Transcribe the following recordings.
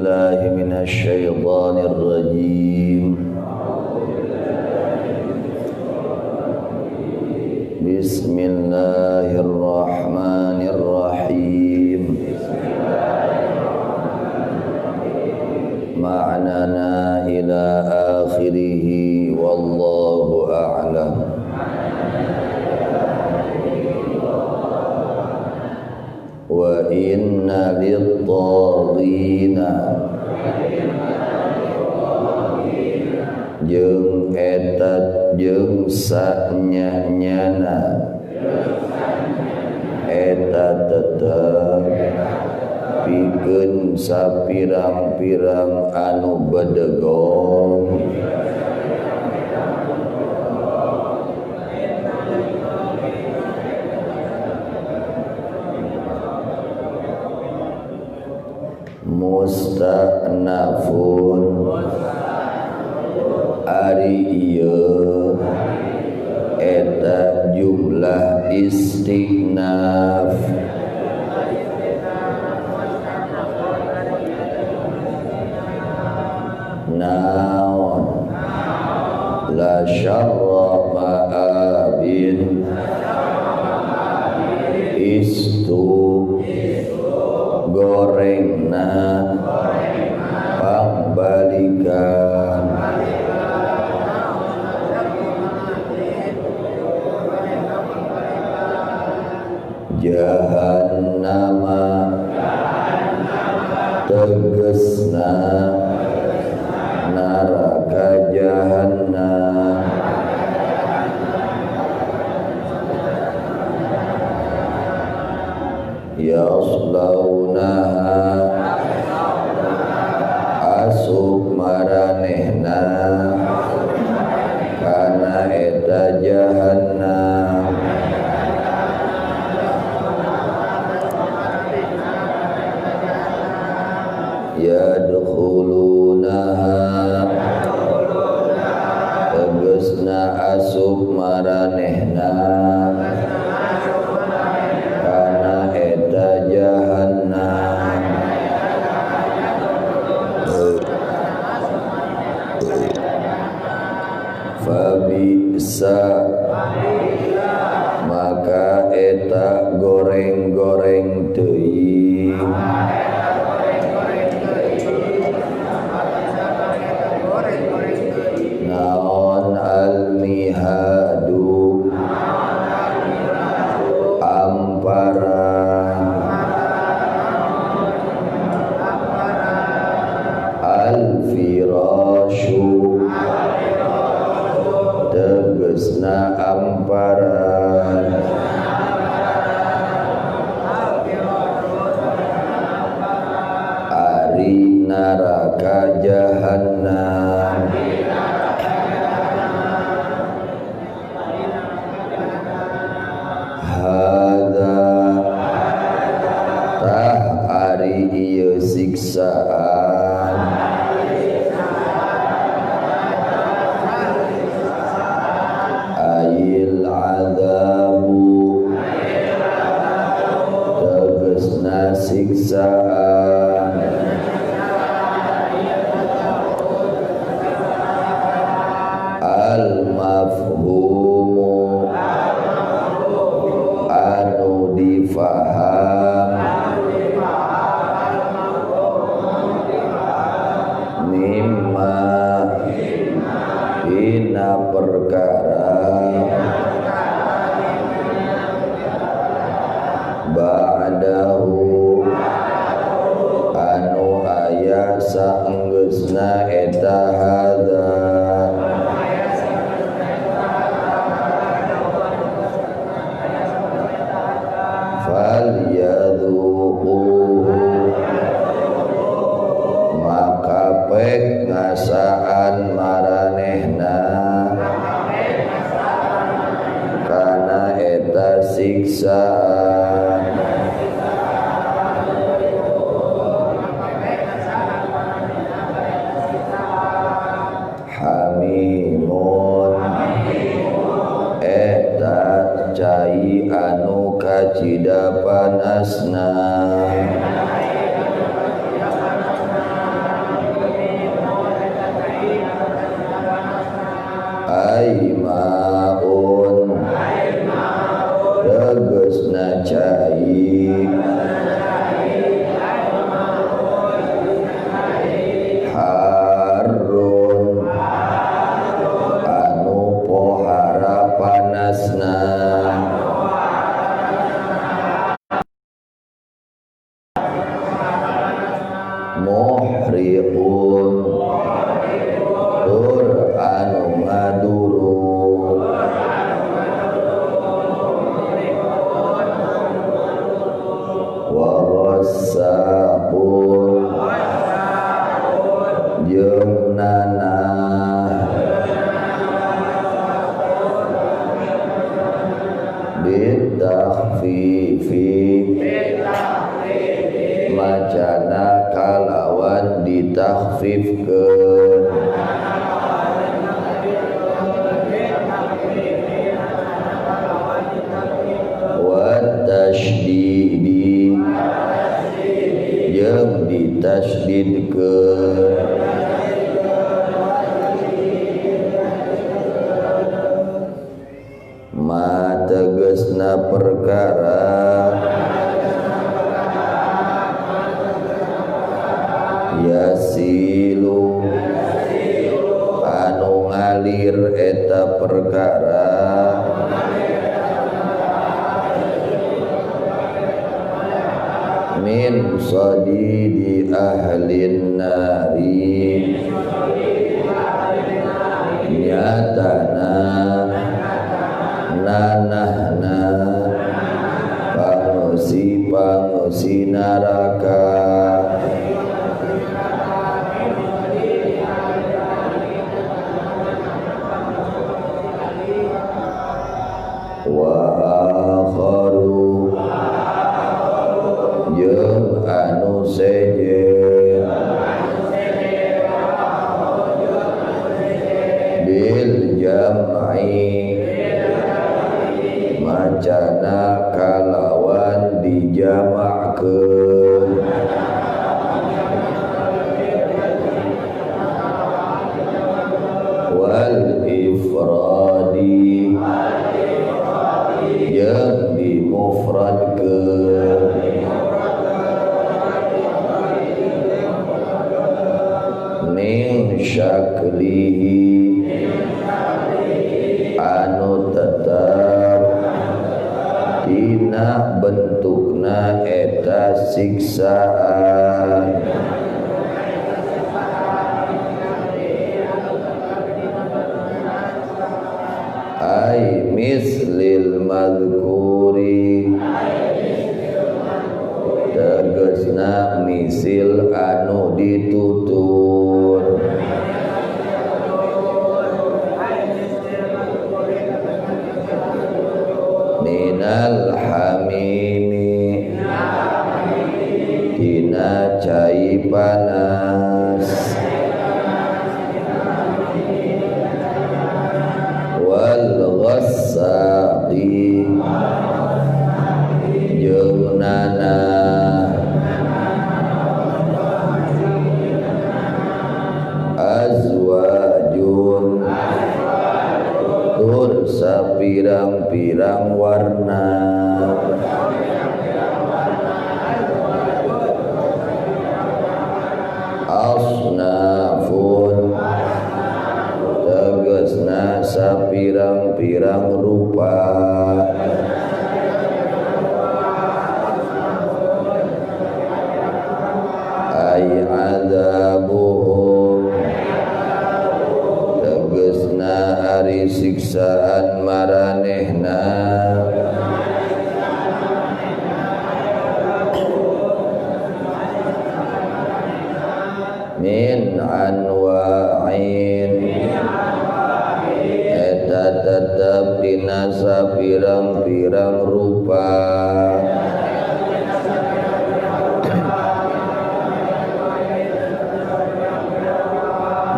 بالله من الشيطان الرجيم بسم الله الرحمن الرحيم معنانا إلى آخره والله أعلم. Wa inna lit-taghina jeung etat jeung sanyanyana eta tetep pikeun sapirang-pirang anu bedegong musta'nafun ari ieu eta jumlah istinaf naon la syarra ma'abin istu gorengna pangbalikan jahannama tegesna neraka jahannam yaslaunaha asup maranehna kana eta jahannam yadkhulunaha tegesna asup maranehna kana eta jahannam fabisa maka eta goreng-goreng teuing naon al-mihadu amparan al-firashu tegesna amparan ari neraka jahannam hadza tah ari ieu siksaan ayil adabu tegesna siksaan al-mafhumu anu difaham mimma ina perkara ba'dahu anu aya saenggeusna eta hadza falyadzuquhu maka pek ngasaan maranehna kana eta siksaan hamimun eta cai anu kacida panasna muhriqun tur anu ngaduru warasaqun jeung nanah bitakhfifi macana kalawan ditakhfifkeun wa tasydidi jeung ditasydidkeun ma tegasna perkara yasilu anu ngalir eta perkara min sadidi ahlin nari nyatana nanahna pangusi neraka wa akharu jeung anu sejen bil jam'i macana kalawan dijama'keun wal ifradi jeung dimufradkeun min syaklihi anu tetap dina bentukna eta siksaan ay mislil madhkuri tegasna misil anu ditutur minal hamimi dina cai panas wal ghassaqi jeung nanah azwajun tur sapirang-pirang warna asnafun tegasna sapirang-pirang rupa ay adzabuhum tegasna ari siksaan maranehna min anwa'in eta tetep dina sapirang-pirang rupa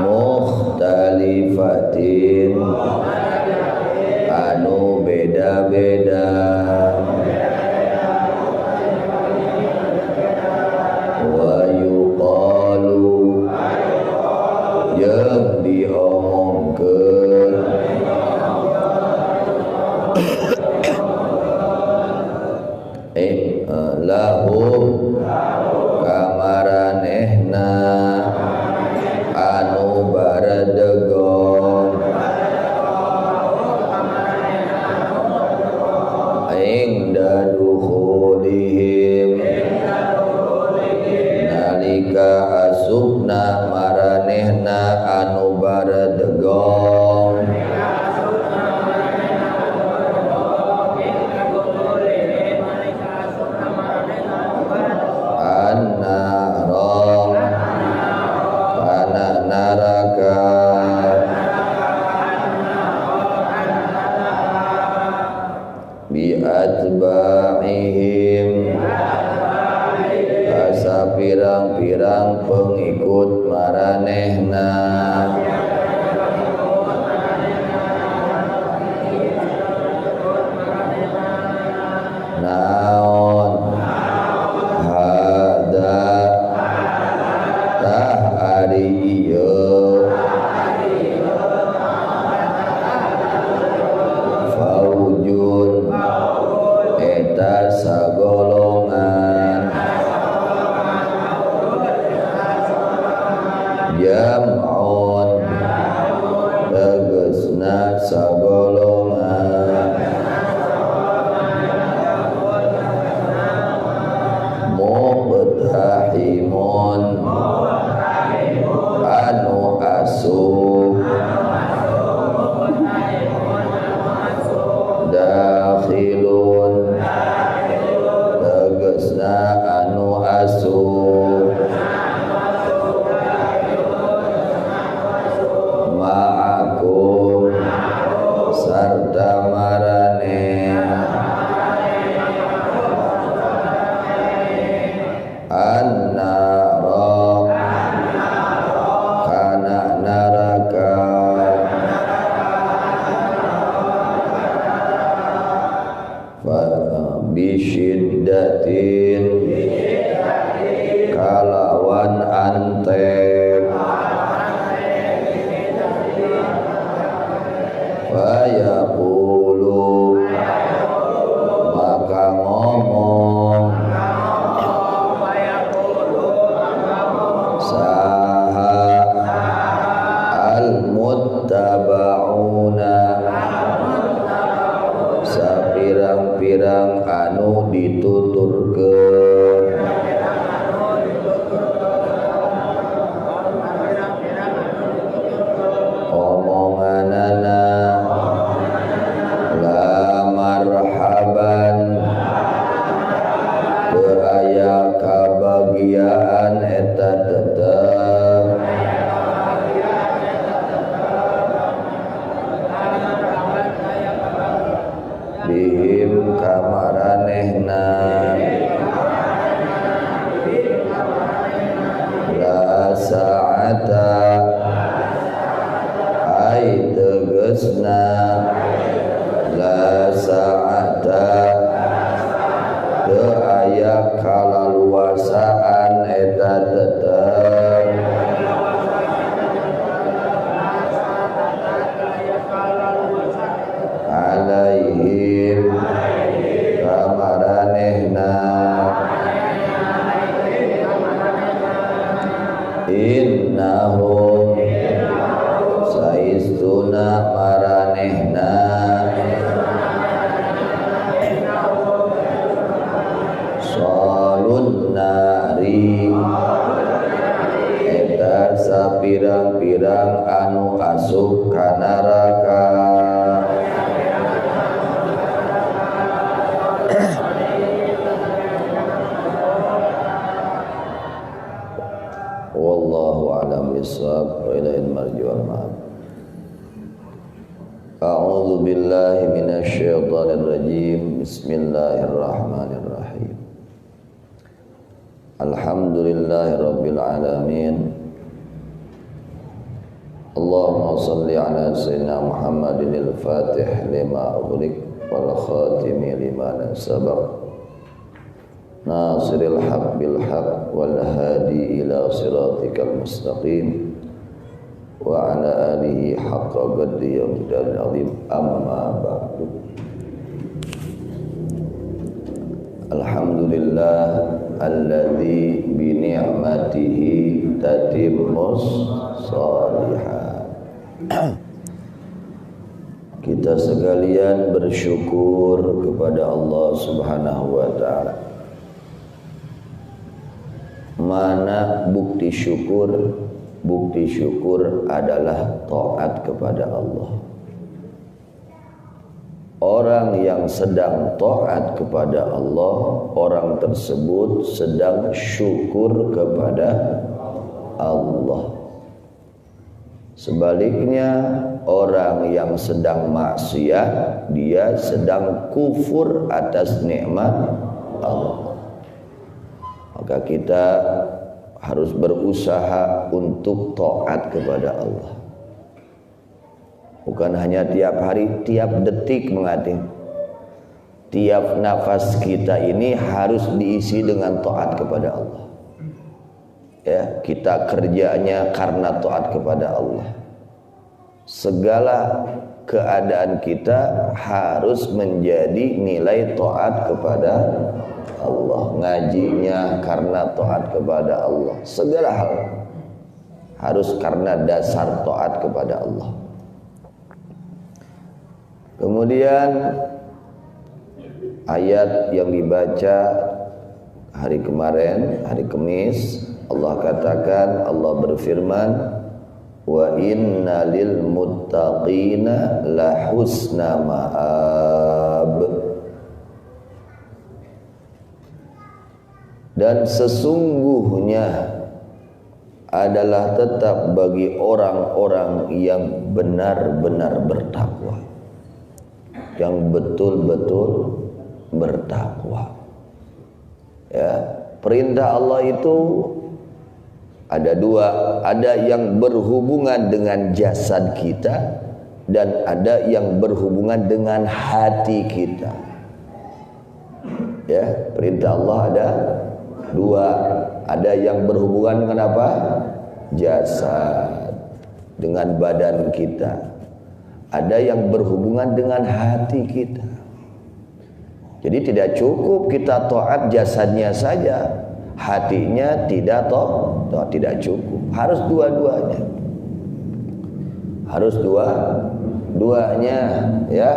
mukhtalifatin anu beda-beda wa yuqalu yang diomongkeun lahum kamaranehna anu baradegon ingda dukhulihim nalika asupna maranehna anu baredegong an-naro kana naraka bi atba'ihim asa pirang-pirang pengikut maranehna naon hada tah ari ieu faujun eta sagolongan jam'un tegasna sagolongan muqtahimun anu asuh dakhilun tegasna anu asuh ma'akum sarta marane an-naro kana naraka fa bisyiddatin kalawan antep wa yaqulu maka ngomong saha al-muttaba'una sapirang-pirang anu dituturkeun omonganana la marhaban teu aya kabagiaan eta tetep bihim kamaranehna la sa'ata ai tegasna la sa'ata teu aya kalaluasaan eta tetep alaihim kamaranehna innahum saistuna maranehna salun nari eta sapirang-pirang anu asup ka neraka wallahu a'lam bissawab wa ilaihi marji wal ma'ab. A'udzu billahi minasy syaithanir rajim. Bismillahirrahmanirrahim. Alhamdulillahirabbil alamin. Allahumma shalli ala sayyidina Muhammadin al-Fatih lima ughliq wal khatimi lima sabaq. Nasiril haq bil haq wal hadi ila siratikal mustaqim wa ala alihi haqqa qadri yawmidal azim amma ba'du. Alhamdulillah alladzi bi ni'matihi tatimmus shalihat. Kita sekalian bersyukur kepada Allah Subhanahu wa taala mana bukti syukur? Bukti syukur adalah taat kepada Allah. Orang yang sedang taat kepada Allah, orang tersebut sedang syukur kepada Allah. Sebaliknya, orang yang sedang maksiat, dia sedang kufur atas nikmat Allah. Maka kita harus berusaha untuk taat kepada Allah. Bukan hanya tiap hari, tiap detik mengerti. Tiap nafas kita ini harus diisi dengan taat kepada Allah. Ya, kita kerjanya karena taat kepada Allah. Segala keadaan kita harus menjadi nilai taat kepada Allah. Ngajinya karena taat kepada Allah. Segala hal harus karena dasar taat kepada Allah. Kemudian ayat yang dibaca hari kemarin, hari Kamis, Allah katakan, Allah berfirman, wa inna lil muttaqina la husna ma'ab. Dan sesungguhnya adalah tetap bagi orang-orang yang benar-benar bertakwa, yang betul-betul bertakwa. Ya, perintah Allah itu ada dua, ada yang berhubungan dengan jasad kita dan ada yang berhubungan dengan hati kita. Ya, perintah Allah ada dua, ada yang berhubungan dengan apa? Jasad, dengan badan kita. Ada yang berhubungan dengan hati kita. Jadi tidak cukup kita taat jasadnya saja, hatinya tidak tidak cukup. Harus dua-duanya. Harus dua-duanya, ya.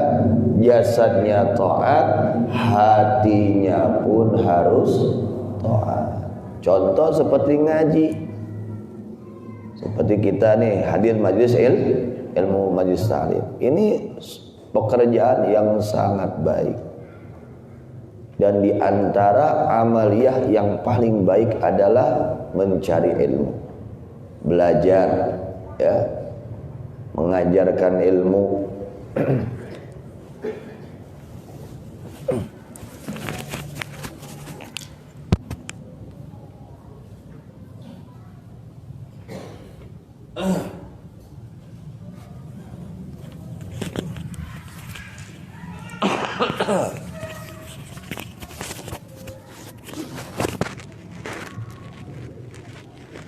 Jasadnya taat, hatinya pun harus taat. Contoh seperti ngaji. Seperti kita nih hadir majelis ilmu majelis ta'lim. Ini pekerjaan yang sangat baik. Dan di antara amaliyah yang paling baik adalah mencari ilmu, belajar, ya, mengajarkan ilmu.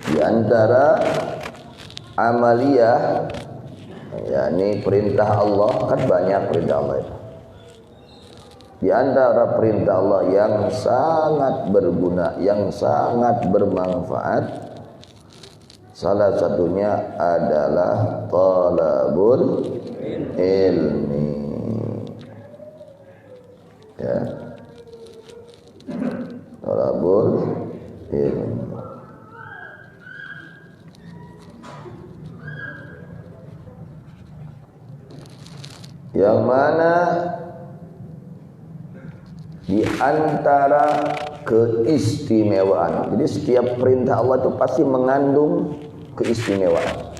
Di antara amaliyah, yakni perintah Allah, kan banyak perintah Allah itu. Di antara perintah Allah yang sangat berguna, yang sangat bermanfaat, salah satunya adalah talabul ilmi. Ya, talabul ilmi. Yang mana di antara keistimewaan. Jadi setiap perintah Allah itu pasti mengandung keistimewaan.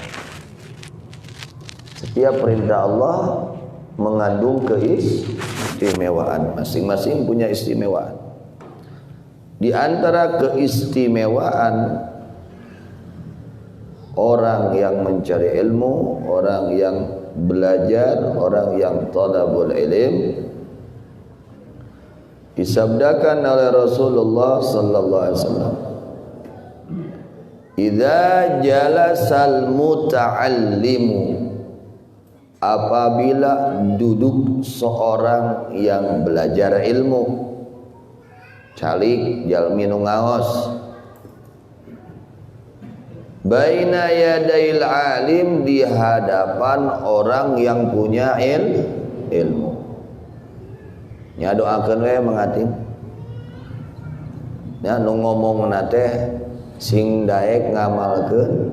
Setiap perintah Allah mengandung keistimewaan. Masing-masing punya istimewaan. Di antara keistimewaan orang yang mencari ilmu, orang yang belajar, orang yang talabul ilm, disabdakan oleh Rasulullah sallallahu alaihi wasallam, idza jalasal muta'allimu, apabila duduk seorang yang belajar ilmu, calik jalmi nu ngaos, baina yadail alim, di hadapan orang yang punya ilmu. Nya doakeun we mangatin. Ya nu ngomong nate sing daek ngamalkeun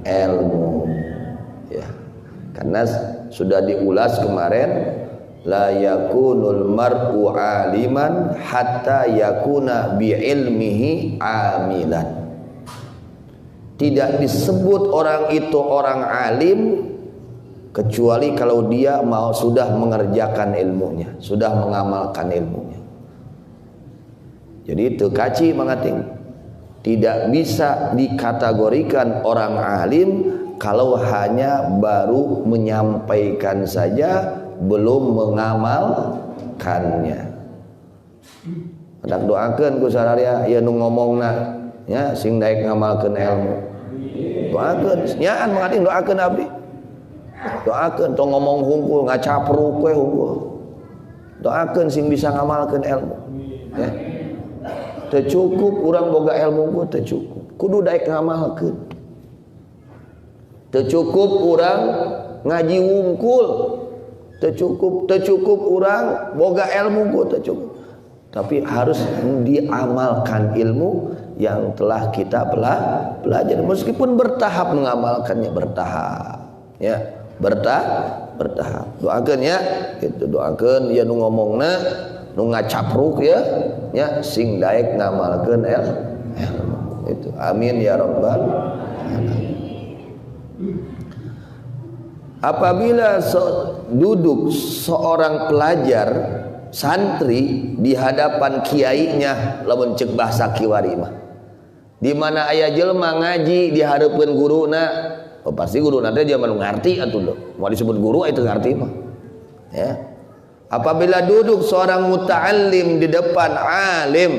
ilmu ya. Karena sudah diulas kemarin, la yakunul mar'u aliman hatta yakuna bi ilmihi amilan. Tidak disebut orang itu orang alim kecuali kalau dia sudah mengerjakan ilmunya, sudah mengamalkan ilmunya. Jadi itu kaci mengating. Tidak bisa dikategorikan orang alim kalau hanya baru menyampaikan saja, belum mengamalkannya. Hendak doakeun ku sararea ya nu ngomongna nya sing daek ngamalkeun ilmu. Doakeun nyaan mengating doakeun abdi. Doakeun tong ngomong hungkul ngacapruk we hungkul. Doakeun sing bisa ngamalkeun ilmu. Ya. Teu cukup urang boga ilmu ku teu cukup. Kudu daek ngamalkeun. Teu cukup urang ngaji wungkul. Teu cukup urang boga ilmu ku teu cukup. Tapi harus diamalkan ilmu yang telah kita pelajari, meskipun bertahap mengamalkannya, bertahap ya, bertahap. Doakeun ya, gitu doakeun ya nu ngomongna nu ngacapruk ya sing daek ngamalkeun ilmu itu. Amin ya rabbal alamin. Apabila duduk seorang pelajar santri di hadapan kiainya, lamun ceuk bahasa kiwari mah, di mana aya jelema ngaji di hareupeun guruna, pasti guruna teh jaman ngarti atuh do. Mau disebut guru itu ngarti mah. Ya. Apabila duduk seorang muta'allim di depan alim,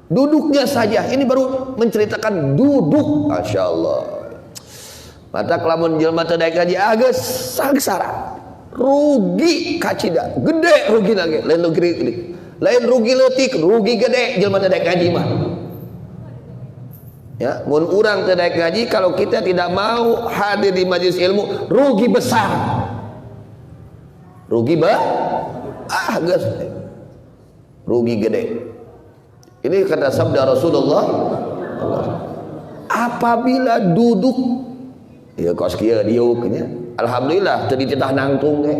duduknya saja, ini baru menceritakan duduk, masyaallah. Mata kelamun jelema teu daek ngaji geus sangsara. Rugi kacida, gede rugi lagi, lain rugi leutik, rugi gede jelema teu daek ngaji mah. Ya, mun urang teu daek ngaji, kalau kita tidak mau hadir di majelis ilmu, rugi besar. Rugi geus. Rugi gede. Ini kata sabda Rasulullah, apabila duduk ya kos kieu diuk nya. Alhamdulillah teu dititah nangtung ge.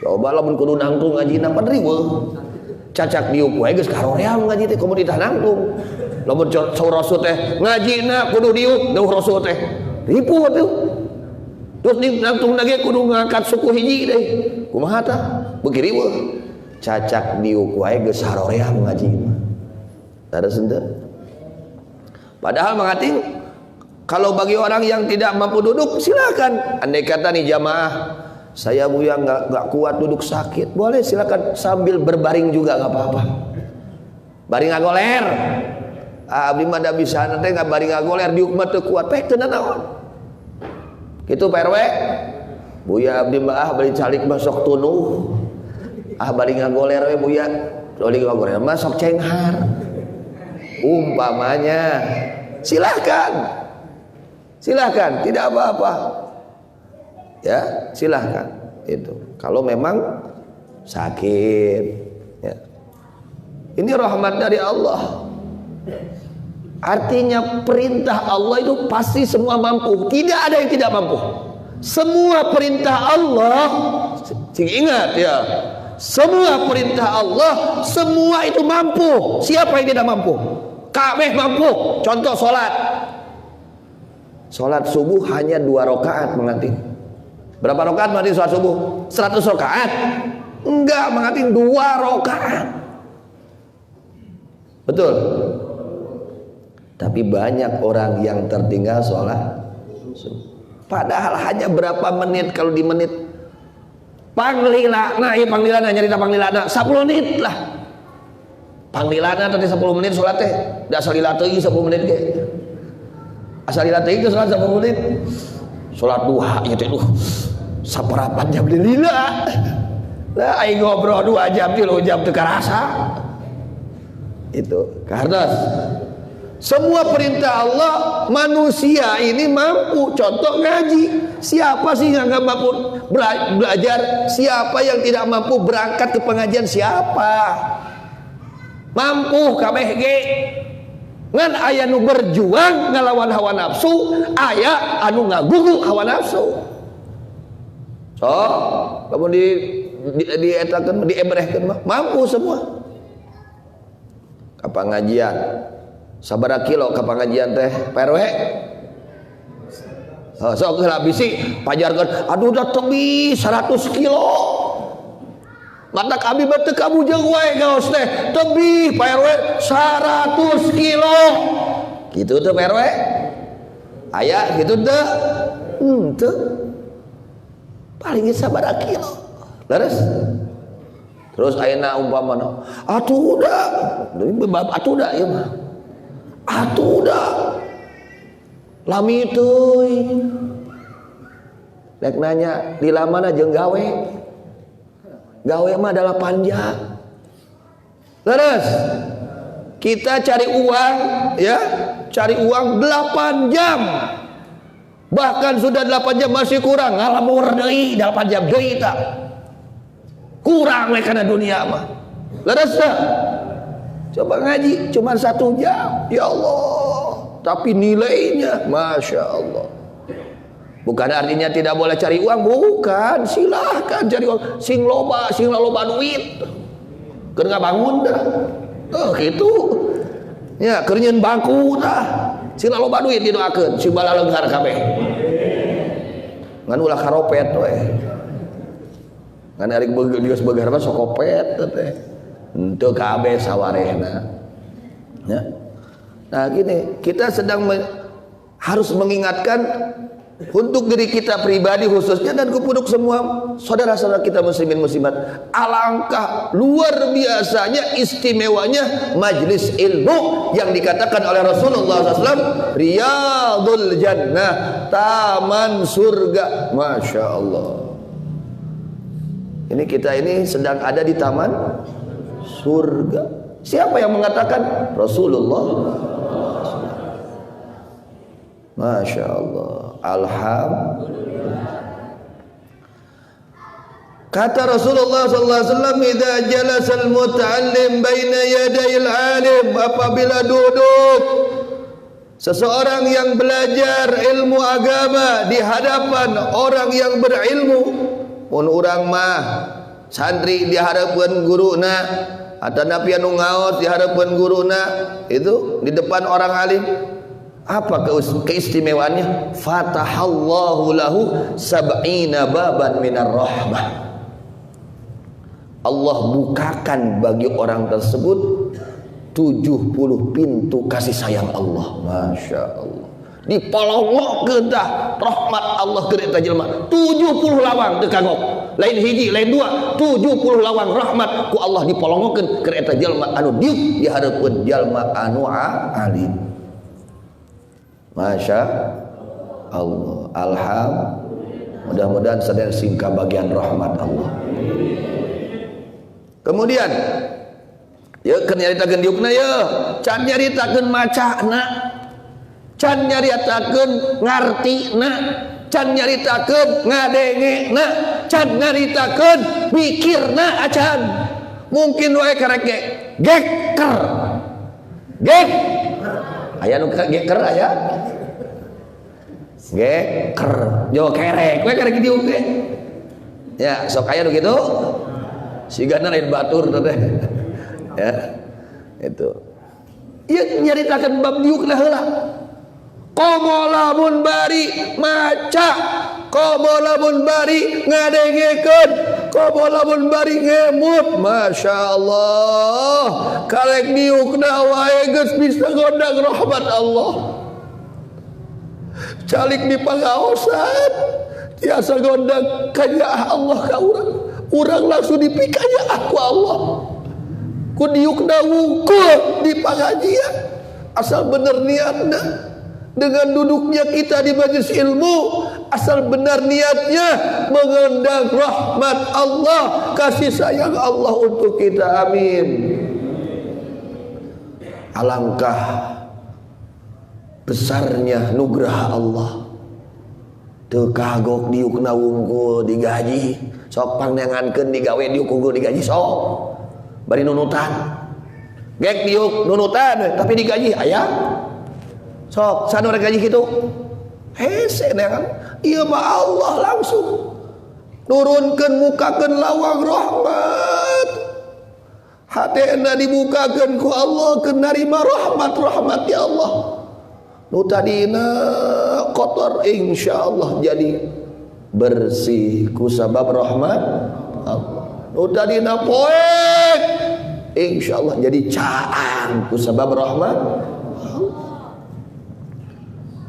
Coba lamun kudu nangtung ngajina pan riweuh. Cacak diuk wae geus karoream ngaji teh kudu dititah nangtung. Lamun saur rasul teh ngajina kudu diuk deuh rasul teh. Ripu atuh. Terus di nangtung lagi kudu ngangkat suku hiji deui. Kumaha tah? Beuki riweuh. Cacak diuk wae geus saroream ngaji mah. Tara seunteu. Padahal mengating kalau bagi orang yang tidak mampu duduk, silakan. Andai kata nih jamaah, saya buya nggak kuat duduk sakit, boleh silakan sambil berbaring juga nggak apa-apa. Baring ngagoler. Abdi mah da bisa nanti nggak baring ngagoler diuk mah teu kuat, pek teu naon. Kitu Pak RW. Buya abdi mah bari calik mah sok tunuh. Baring ngagoler we buya. Bari ngagoler mah sok cenghar. Umpamanya, silakan. Silahkan, tidak apa-apa. Ya, silahkan. Itu. Kalau memang sakit. Ya. Ini rahmat dari Allah. Artinya perintah Allah itu pasti semua mampu. Tidak ada yang tidak mampu. Semua perintah Allah, ingat ya. Semua perintah Allah, semua itu mampu. Siapa yang tidak mampu? Kabeh mampu. Contoh sholat. Sholat subuh hanya 2 rakaat mengantin. Berapa rakaat mengantin sholat subuh? 100 rakaat? Enggak, mengantin 2 rakaat. Betul. Tapi banyak orang yang tertinggal sholat subuh. Padahal hanya berapa menit, kalau di menit. Panglilana, ya panglilana nyarita panglilana 10 menit lah. Panglilana tadi 10 menit sholat teh. Da salila teuing 10 menit ge. Asal dilatih itu sholat 10 menit. Sholat duha ya teh saparapan jam di lila. Lah aing ngobrol 2 jam 3 jam teu karasa. Itu karena semua perintah Allah manusia ini mampu. Contoh ngaji. Siapa sih yang enggak mampu belajar? Siapa yang tidak mampu berangkat ke pengajian? Siapa? Mampu kabeh ge. Ngan aya nu berjuang ngalawan hawa nafsu, aya anu ngagugu hawa nafsu. So, kamu dietakeun diebrehkeun mah mampu semua. Ka pangajian. Sabaraha kilo ka pangajian teh? PRW? Sok heula bisi pajarkeun, aduh da teu 100 kilo. Mata kami bete kamu jeung wae gaos teh tebih Pak RW 100 kilo gitu tuh Pak RW aya gitu teh teu paling sabaraha kilo leres terus ayeuna umpamana atuh udah ieu mah atuh udah lami teuy rek nanya di lamana jeung gawe mah adalah panjang. Terus kita cari uang ya, cari uang 8 jam. Bahkan sudah 8 jam masih kurang, ngalamur deui 8 jam deui tah. Kurang we kana dunia mah. Leres tah? Coba ngaji cuma 1 jam. Ya Allah, tapi nilainya Masya Allah. Bukan artinya tidak boleh cari uang, bukan. Silahkan cari uang. Sing loba duit. Keur ngabangun dah. Gitu. Ya, keur nyeun bangku dah. Sing loba duit didoakeun, sing bala leunghar kabeh. Ngan ulah karopet we. Ngan ari geus beugar mah sok kopet teh. Henteu kabeh sawarehna. Ya. Nah, gini, kita sedang harus mengingatkan untuk diri kita pribadi khususnya dan kepada semua saudara-saudara kita muslimin muslimat, alangkah luar biasanya istimewanya majlis ilmu yang dikatakan oleh Rasulullah SAW Riyadul Jannah, taman surga. Masya Allah, ini kita ini sedang ada di taman surga. Siapa yang mengatakan? Rasulullah. Masya Allah, alhamdulillah. Kata Rasulullah SAW, "Idza jalasal muta'allim baina yadayil alim," apabila duduk seseorang yang belajar ilmu agama di hadapan orang yang berilmu, mun urang mah santri di hadapan guruna atau napi anu ngaos di hadapan guruna, itu di depan orang alim. Apa keistimewaannya? Fatahallahu lahu sab'ina baban minar rahmah. Allah bukakan bagi orang tersebut 70 pintu kasih sayang Allah. Masya Allah. Dipolongokeun tah rahmat Allah keur eta jelema. 70 lawang teu kagok. Lain hiji, lain dua, 70 lawang rahmat ku Allah dipolongokeun keur eta jelema anu diuk di hareupeun jalma anu alim. Masya Allah, alhamdulillah. Mudah-mudahan sadar singka bagian rahmat Allah. Kemudian, ya keur nyaritakeun diukna ya, can nyaritakeun macana, can nyaritakeun ngartina, can nyaritakeun ngadengena, can nyaritakeun mikirna acan. Mungkin wae karek geker. Aya nu geker aya. Geker, jo kerek, we kerek diuk ge. Ya, sok aya nu kitu. Sigana lain batur teh. Ya. Itu. Ieu nyaritakeun bab diukna heula. Komo lamun bari maca, komo lamun bari ngadengekeun, komo lamun bari ngemut. Masya Allah, karek diukna wae geus bisa gondang rahmat Allah. Calik di pangaosan tiasa gondang kanya Allah ka urang langsung dipikanya aku Allah. Ku diukna wungkul di pangajian asal bener niatna. Dengan duduknya kita di majelis ilmu, asal benar niatnya mengundang rahmat Allah, kasih sayang Allah untuk kita. Amin. Alangkah besarnya nugrah Allah. Teu kagok diukna wungkul digaji, sok pangnengankeun digawe diuk unggul digaji sok. Bari nunutan. Gek diuk nunutan tapi digaji aya. Sok sanu rek gaji kitu. Hese kan. Ieu mah Allah langsung nurunkeun mukakeun lawang rahmat. Hatena dibukakeun ku Allah keun narima rahmat ya Allah. Nu tadina kotor insyaallah jadi bersih ku sabab rahmat Allah. Nu tadina poek insyaallah jadi caang ku sabab rahmat Allah.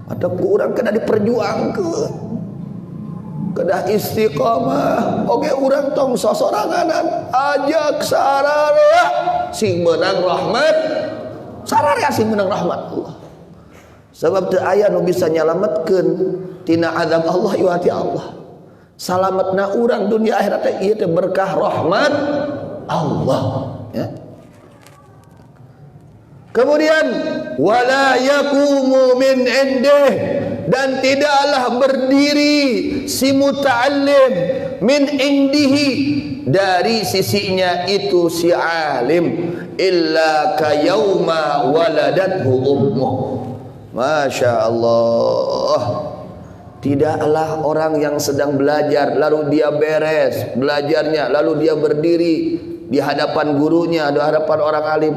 Atau kurang kena diperjuangkeun, kena istiqamah. Oke urang tong sosoranganan ajak sararea sing meunang rahmat, sararea sing meunang rahmat Allah. Sebab teu aya nu bisa nyalametkeun tina azab Allah ieu hati Allah. Salametna urang dunia akhirat teh ieu teh berkah rahmat Allah, ya. Kemudian wala yaqumu min indih, dan tidaklah berdiri si muta'allim min indihi dari sisinya itu si alim illa kayauma waladathu ummuh. Masya Allah. Tidaklah orang yang sedang belajar lalu dia beres belajarnya lalu dia berdiri di hadapan gurunya, di hadapan orang alim.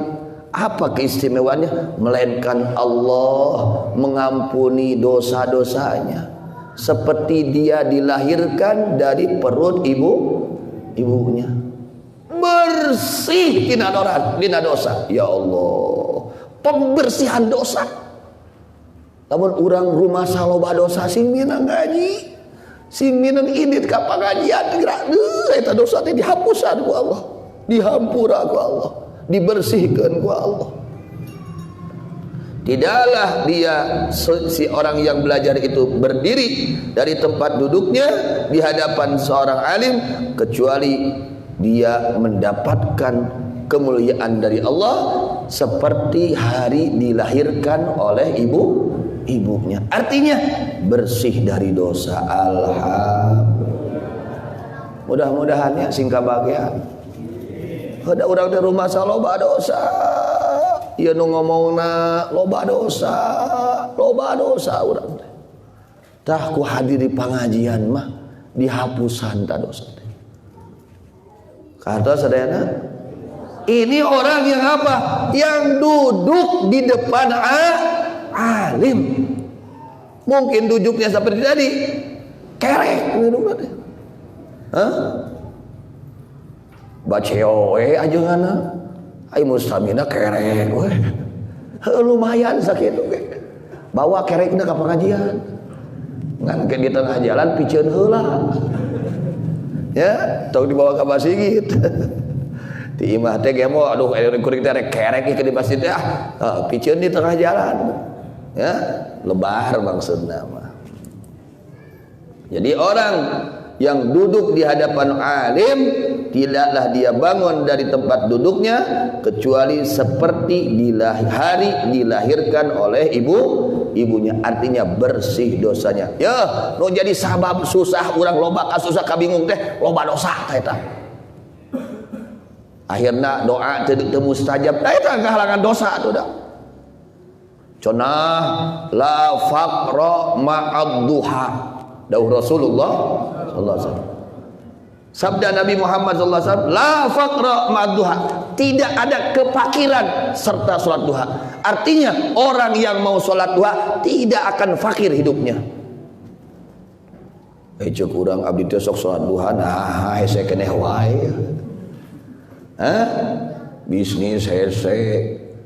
Apa keistimewaannya? Melainkan Allah mengampuni dosa-dosanya seperti dia dilahirkan dari perut ibunya. Bersih tina dosa. Ya Allah, pembersihan dosa. Namun orang rumah saloba dosa sing minang gaji, sing minang indit ka pangajian gerak eta dosa teh dihapusan ku Allah, dihampura ku Allah, dibersihkan ku Allah. Tidaklah dia si orang yang belajar itu berdiri dari tempat duduknya di hadapan seorang alim kecuali dia mendapatkan kemuliaan dari Allah seperti hari dilahirkan oleh ibunya. Artinya bersih dari dosa. Alhamdulillah. Mudah-mudahan ya singkat bagian. Ada orang di rumah loba dosa. Ieu nu ngomongna loba dosa urang teh. Tah ku hadir di pengajian mah dihapusan ta dosa teh. Kata sadayana ini orang yang apa? Yang duduk di depan alim. Mungkin duduknya seperti tadi kerek duduk teh. Hah? Baceo ajeunganna. Ai mustamina kerek we. Lumayan sakitu ge. Bawa kerekna ka pengajian. Ngan ke di tengah jalan piceun heula. Ya, tong dibawa ka masjid. Di imah teh ge moh aduh kuring teh kerek ke di masjid teh piceun di tengah jalan. Ya, lebar maksudna mah. Jadi orang yang duduk di hadapan alim tidaklah dia bangun dari tempat duduknya kecuali seperti hari dilahirkan oleh ibunya, artinya bersih dosanya. Ya, nu jadi sabab susah urang loba kasusah kabingung teh loba dosa eta. Akhirna doa teu mustajab, eta kahalangan dosa atuh da. Conah la faqra ma'ad duha. Dawuh Rasulullah sallallahu alaihi wasallam. Sabda Nabi Muhammad sallallahu alaihi wasallam, la faqra ma'ad duha. Tidak ada kefakiran serta salat duha. Artinya orang yang mau salat duha tidak akan fakir hidupnya. Cek urang abdi teh sok salat duha nah hese keneh wae. Hah? Bisnis hese,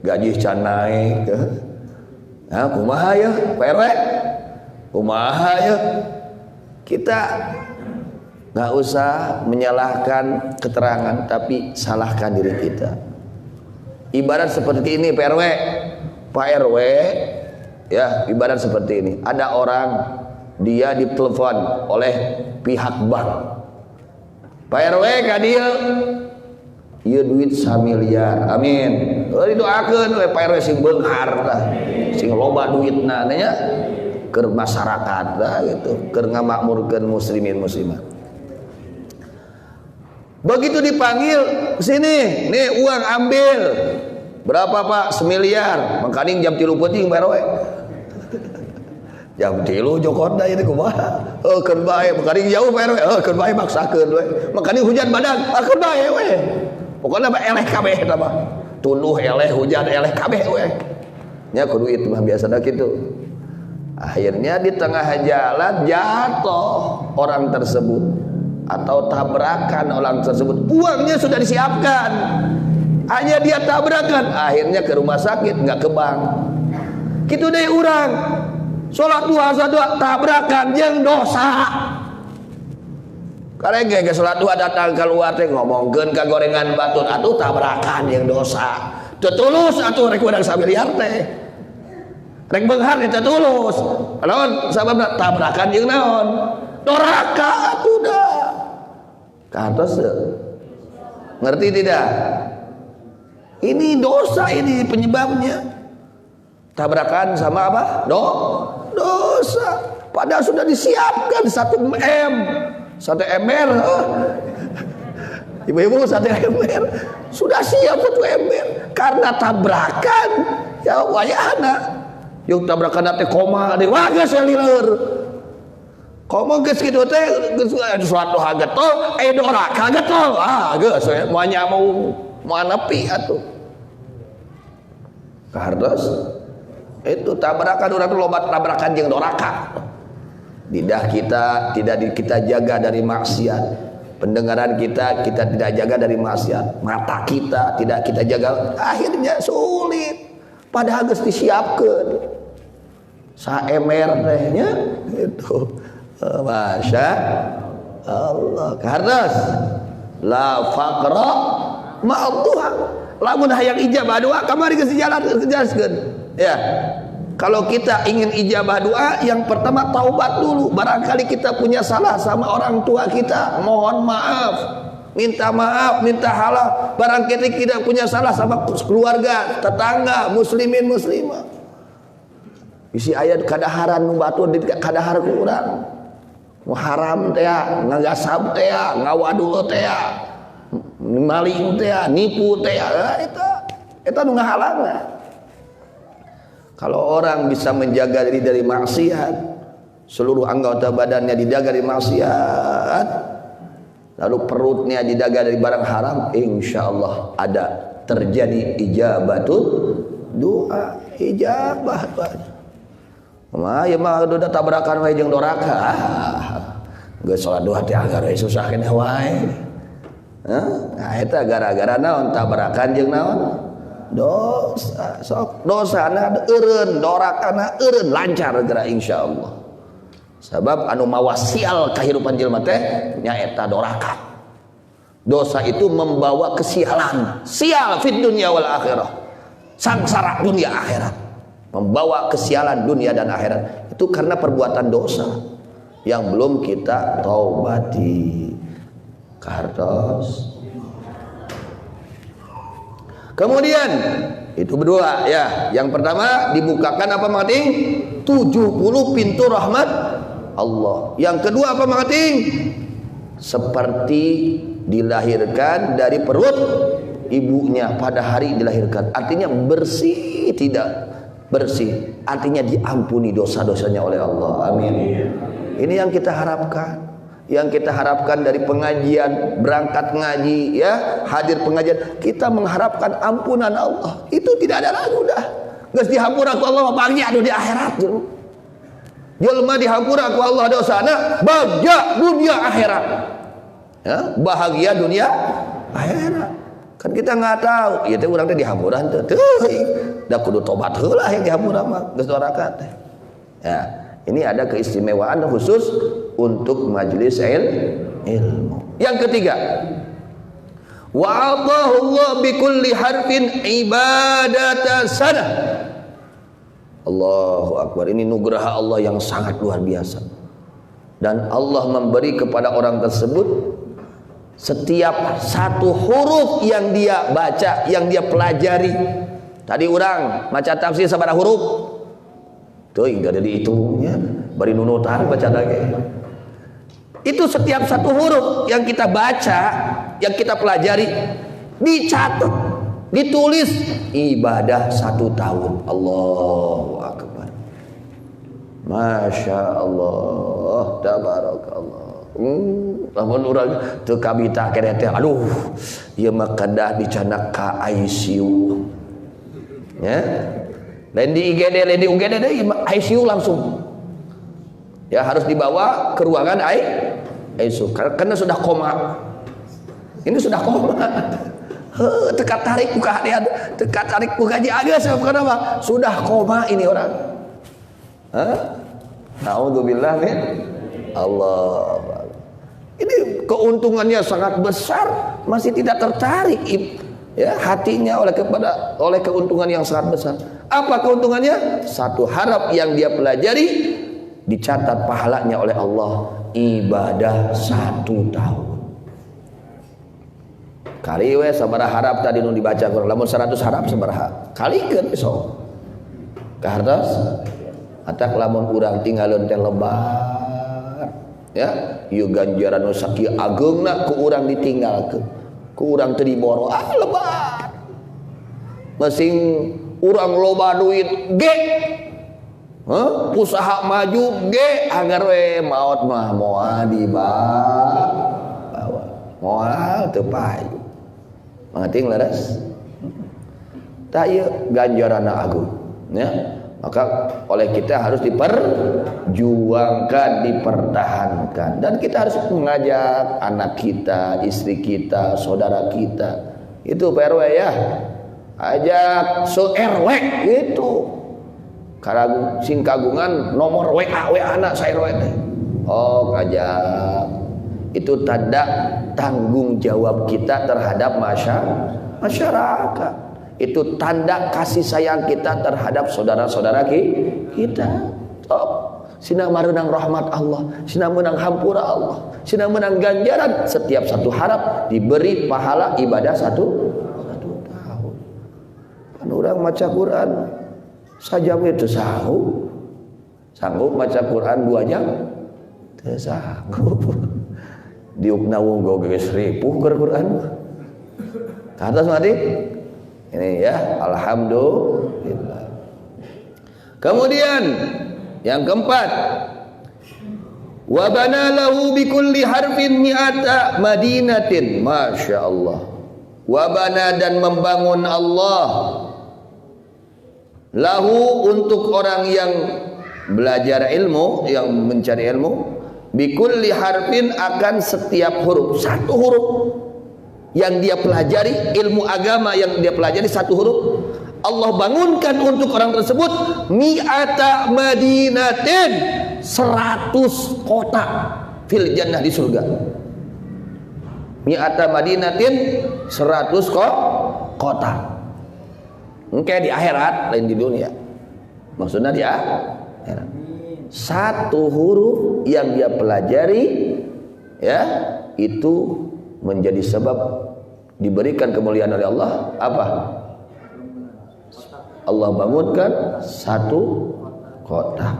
gaji can naik. Nah, kumaha ya, Pak RW? Kumaha ya? Kita nggak usah menyalahkan keterangan, tapi salahkan diri kita. Ibarat seperti ini, Pak RW, ya, ibarat seperti ini. Ada orang dia ditelepon oleh pihak bank. Pak RW ka dieu, ieu duit 1 miliar, amin. Didoakeun we Pak RW sing beunghar tah, sing loba duitna nya keur masyarakat tah gitu, keur ngamakmurkeun muslimin muslimat. Begitu dipanggil, sini, nih uang ambil. Berapa Pak? 1 miliar. Makaning jam 3 penting bayar we. Jam 3 jokoda itu kumaha? Keun bae makaning jauh bayar we. Keun bae maksakeun we. Makaning hujan badan, keun bae we. Pokona mah eleh kabeh eta mah. Tuluh eleh, hujan eleh kabeh we. Nya kudu itu mah biasana kitu. Akhirnya di tengah jalan jatuh orang tersebut atau tabrakan orang tersebut. Uangnya sudah disiapkan, hanya dia tabrakan. Akhirnya ke rumah sakit, nggak ke bank. Gitu deh orang sholat duha tabrakan yang dosa. Karena gak sholat duha datang keluar teh ngomongkeun ka gorengan batut atuh tabrakan yang dosa. Tetulus atuh rek urang samiliar teh. Rek beunghar kita tulus. Naon sababna tabrakan jeung naon? Doraka atuh da. Kantos ngerti tidak? Ini dosa ini penyebabnya. Tabrakan sama apa? Dosa. Padahal sudah disiapkan 1 M, 1 MR. Ibu-ibu 1 MR sudah siap 1 MR karena tabrakan ya wayahna. Yung tabrakan teh koma deui wae selieur. Koma geus kitu teh geus suatu hagetol doraka getol. Geus we moanya mau nepi atuh. Kartos itu tabrakan urang teh loba tabrakan jeung doraka. Lidah kita tidak kita jaga dari maksiat. Pendengaran kita tidak jaga dari maksiat. Mata kita tidak kita jaga, akhirnya sulit. Padahal geus disiapkeun. Saemer tehnya itu. Masya Allah. Karnas la faqra ma'adduha. Lamun hayang ijabah doa kamari geus dijelaskeun. Ya. Kalau kita ingin ijabah doa, yang pertama taubat dulu. Barangkali kita punya salah sama orang tua kita, mohon maaf, minta maaf, minta halal. Barangkali kita punya salah sama keluarga, tetangga, muslimin muslimah. Isi ayat kadaharan nu batur di kadahar ku urang. Mu haram teh, ngagasab teh, ngawadul teh, maling teh, nipu teh, eta nu ngahalangan. Kalau orang bisa menjaga diri dari maksiat, seluruh anggota badannya dijaga dari maksiat, lalu perutnya dijaga dari barang haram, insya Allah ada terjadi ijabatut doa, ijabah. Ya mah udah tabrakan wae jeung doraka. Geus salat duha teh agar susah keneh wae. Nah eta gara-gara naon tabrakan jeung naon? Dosa. Sok dosana eureun, dorakana eureun, lancar geura insyaallah. Sabab anu mawa sial kahirupan jelema teh nyaeta doraka. Dosa itu membawa kesialan, sial fid dunya wal akhirah. Sangsara dunia akhirat. Membawa kesialan dunia dan akhirat. Itu karena perbuatan dosa yang belum kita taubati. Kartos. Kemudian itu berdua ya. Yang pertama dibukakan apa mating? 70 pintu rahmat Allah. Yang kedua apa mating? Seperti dilahirkan dari perut ibunya pada hari dilahirkan. Artinya bersih, tidak bersih. Artinya diampuni dosa-dosanya oleh Allah. Amin. Ini yang kita harapkan. Yang kita harapkan dari pengajian, berangkat ngaji ya, hadir pengajian, kita mengharapkan ampunan Allah. Itu tidak ada ragu dah. Geus dihampura ku Allah bahagia anu di akhirat. Jelema dihampura ku Allah dosana bahagia dunia akhirat. Ya, bahagia dunia akhirat. Kan kita enggak tahu, ieu teh urang teh dihampura teu teuing. Da kudu tobat heula yang dihampura mah geus doraka teh. Ya. Ini ada keistimewaan khusus untuk majelis ilmu. Yang ketiga, wa'adahullah bikulli harfin ibadatan sana. Allahu Akbar. Ini nugraha Allah yang sangat luar biasa. Dan Allah memberi kepada orang tersebut setiap satu huruf yang dia baca, yang dia pelajari. Tadi orang baca tafsir sabaraha huruf? Tuh enggak ada dihitungnya, bari nunutan baca lagi. Itu setiap satu huruf yang kita baca, yang kita pelajari dicatat ditulis ibadah 1 tahun. Allahu Akbar. Masya Allah, tabarakallah. Lamun urang teu kabita keneh teh, aduh, ieu mah kedah dicanak ka ICU. Ya. Lain di IGD, lain di UGD deui ICU langsung. Ya harus dibawa ke ruangan ICU karena sudah koma. Ini sudah koma. Teka tarik buka hadiah, teka tarik buka ageus kenapa? Sudah koma ini orang. Naudzubillah min Allah. Ini keuntungannya sangat besar, masih tidak tertarik ya hatinya oleh keuntungan yang sangat besar. Apa keuntungannya? 1 harap yang dia pelajari dicatat pahalanya oleh Allah ibadah 1 tahun. Kali we sabaraha harap tadi nu dibaca Quran, lamun 100 harap sabaraha? Kalikeun besok. Kahartos atak lamun urang tinggalun teh lebar. Ya, ieu ganjaran nu sakieu ageungna ku urang ditinggalkeun. Ku urang teu diboro, lebar. Masing urang loba duit ge. Usaha maju ge agar we maot mah moal dibawa. Moal teu payu. Mangating leres. Tah ieu ganjaranna agung, ya. Maka oleh kita harus diperjuangkan, dipertahankan, dan kita harus mengajak anak kita, istri kita, saudara kita. Itu PRW ya. Ajak se-RW gitu. Karagung sing kagungan nomor WA anak saya RW teh. Oh, ajak. Itu tanda tanggung jawab kita terhadap masyarakat. Itu tanda kasih sayang kita terhadap saudara-saudara kita. Sina mareunang rahmat Allah, sina menang hampura Allah, sina menang ganjaran setiap 1 harap diberi pahala ibadah 1 tahun. Kan urang maca Quran sajam itu sanggup maca Quran 2 jam teu sanggup. Diukna wunggo geus ripuh keur Quran. Ka atas mati ini ya, alhamdulillah. Kemudian yang keempat, wa bana lahu bi kulli harfin mi'ata madinatin. Masya Allah. Wa bana, dan membangun Allah lahu, untuk orang yang belajar ilmu, yang mencari ilmu, bi kulli harfin, akan setiap huruf. 1 huruf yang dia pelajari, ilmu agama yang dia pelajari 1 huruf, Allah bangunkan untuk orang tersebut mi'ata madinatin, 100 kota fil jannah, di surga. Mi'ata madinatin, 100 kota. Engke di akhirat, lain di dunia. Maksudnya di akhirat. 1 huruf yang dia pelajari, ya, itu menjadi sebab diberikan kemuliaan oleh Allah. Apa? Allah bangunkan 1 kota.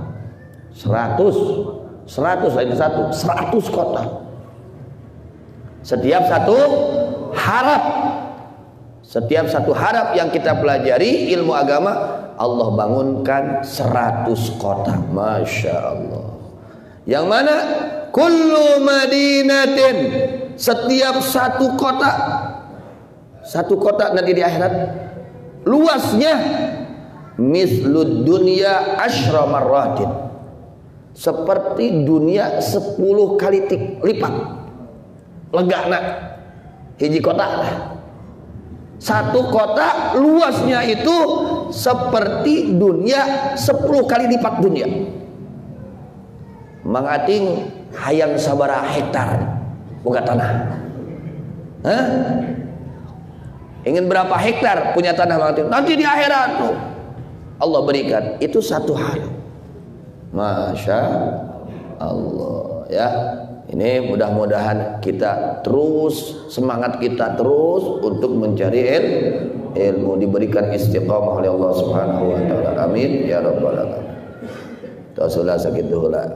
100 lain 100 kota. Setiap 1 harap, setiap 1 harap yang kita pelajari ilmu agama, Allah bangunkan 100 kota. Masya Allah. Yang mana? Kullu madinatin, setiap 1 kota. 1 kota nanti di akhirat luasnya mislud dunya asyra marratin, seperti dunia 10 kali lipat. Legana hiji kota lah. 1 kota luasnya itu seperti dunia 10 kali lipat dunia. Mangating hayang sabaraha hektar boga tanah. Ingin berapa hektar punya tanah mangating? Nanti di akhirat tuh Allah berikan. Itu 1 harap. Masya Allah, ya. Ini mudah-mudahan kita terus, semangat kita terus untuk mencari ilmu, diberikan istiqamah oleh Allah Subhanahu wa taala. Amin ya rabbal alamin. Tausulah sakit heula.